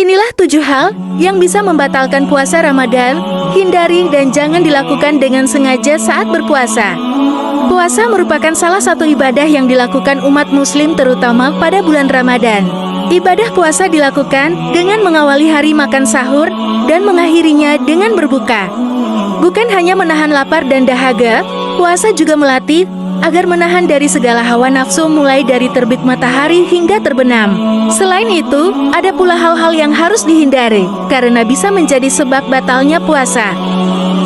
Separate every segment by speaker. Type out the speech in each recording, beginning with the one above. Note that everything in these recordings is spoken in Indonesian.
Speaker 1: Inilah 7 hal yang bisa membatalkan puasa Ramadan. Hindari dan jangan dilakukan dengan sengaja saat berpuasa. Puasa merupakan salah satu ibadah yang dilakukan umat muslim terutama pada bulan Ramadan. Ibadah puasa dilakukan dengan mengawali hari makan sahur dan mengakhirinya dengan berbuka. Bukan hanya menahan lapar dan dahaga, puasa juga melatih agar menahan dari segala hawa nafsu mulai dari terbit matahari hingga terbenam. Selain itu, ada pula hal-hal yang harus dihindari, karena bisa menjadi sebab batalnya puasa.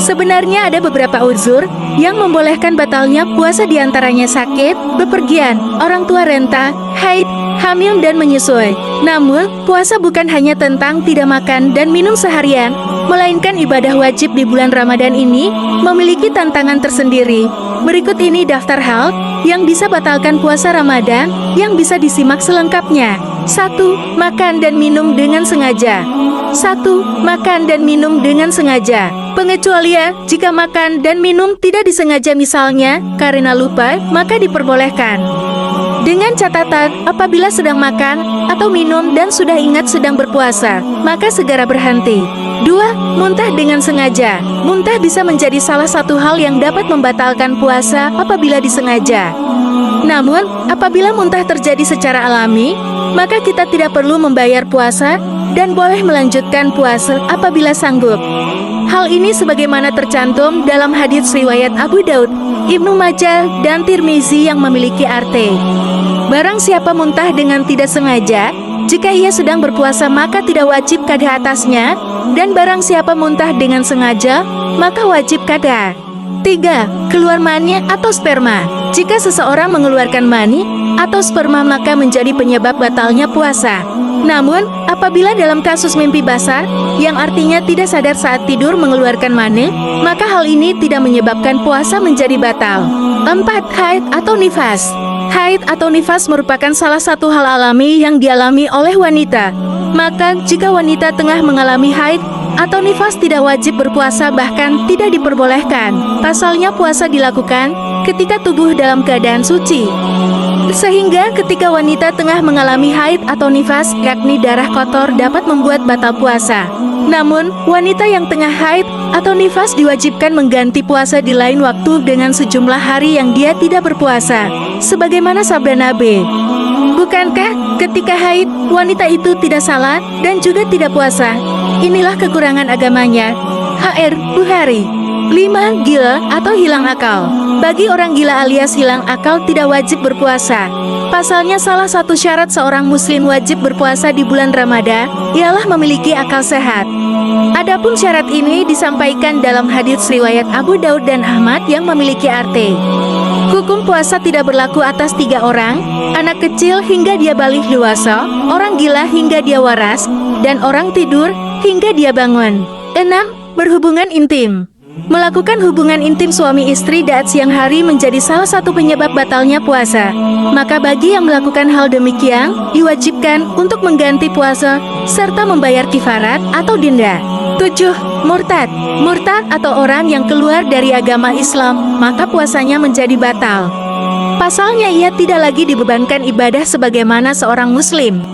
Speaker 1: Sebenarnya ada beberapa uzur yang membolehkan batalnya puasa, diantaranya sakit, bepergian, orang tua renta, haid, hamil dan menyusui. Namun, puasa bukan hanya tentang tidak makan dan minum seharian, melainkan ibadah wajib di bulan Ramadan ini memiliki tantangan tersendiri. Berikut ini daftar hal yang bisa batalkan puasa Ramadan yang bisa disimak selengkapnya. 1. Makan dan minum dengan sengaja. 1. Makan dan minum dengan sengaja. Pengecualian, jika makan dan minum tidak disengaja, misalnya karena lupa, maka diperbolehkan. Dengan catatan, apabila sedang makan atau minum dan sudah ingat sedang berpuasa, maka segera berhenti. 2. Muntah dengan sengaja. Muntah bisa menjadi salah satu hal yang dapat membatalkan puasa apabila disengaja. Namun, apabila muntah terjadi secara alami, maka kita tidak perlu membayar puasa dan boleh melanjutkan puasa apabila sanggup. Hal ini sebagaimana tercantum dalam hadits riwayat Abu Daud, Ibnu Majah, dan Tirmizi yang memiliki arti. Barang siapa muntah dengan tidak sengaja, jika ia sedang berpuasa maka tidak wajib qada atasnya, dan barang siapa muntah dengan sengaja, maka wajib qada. 3. Keluar mani atau sperma. Jika seseorang mengeluarkan mani atau sperma maka menjadi penyebab batalnya puasa. Namun, apabila dalam kasus mimpi basah, yang artinya tidak sadar saat tidur mengeluarkan mani, maka hal ini tidak menyebabkan puasa menjadi batal. 4. Haid atau nifas. Haid atau nifas merupakan salah satu hal alami yang dialami oleh wanita. Maka, jika wanita tengah mengalami haid atau nifas tidak wajib berpuasa, bahkan tidak diperbolehkan. Pasalnya puasa dilakukan ketika tubuh dalam keadaan suci. Sehingga ketika wanita tengah mengalami haid atau nifas, yakni darah kotor, dapat membuat batal puasa. Namun, wanita yang tengah haid atau nifas diwajibkan mengganti puasa di lain waktu dengan sejumlah hari yang dia tidak berpuasa. Sebagaimana sabda Nabi, bukankah ketika haid, wanita itu tidak salat dan juga tidak puasa? Inilah kekurangan agamanya. H.R. Bukhari. 5. Gila atau hilang akal. Bagi orang gila alias hilang akal tidak wajib berpuasa. Pasalnya salah satu syarat seorang muslim wajib berpuasa di bulan Ramadan ialah memiliki akal sehat. Adapun syarat ini disampaikan dalam hadits riwayat Abu Daud dan Ahmad yang memiliki arti. Hukum puasa tidak berlaku atas 3 orang, anak kecil hingga dia balik dewasa, orang gila hingga dia waras, dan orang tidur hingga dia bangun. 6. Berhubungan intim. Melakukan hubungan intim suami istri saat siang hari menjadi salah satu penyebab batalnya puasa. Maka bagi yang melakukan hal demikian, diwajibkan untuk mengganti puasa serta membayar kifarat atau denda. 7. Murtad. Murtad atau orang yang keluar dari agama Islam, maka puasanya menjadi batal. Pasalnya ia tidak lagi dibebankan ibadah sebagaimana seorang muslim.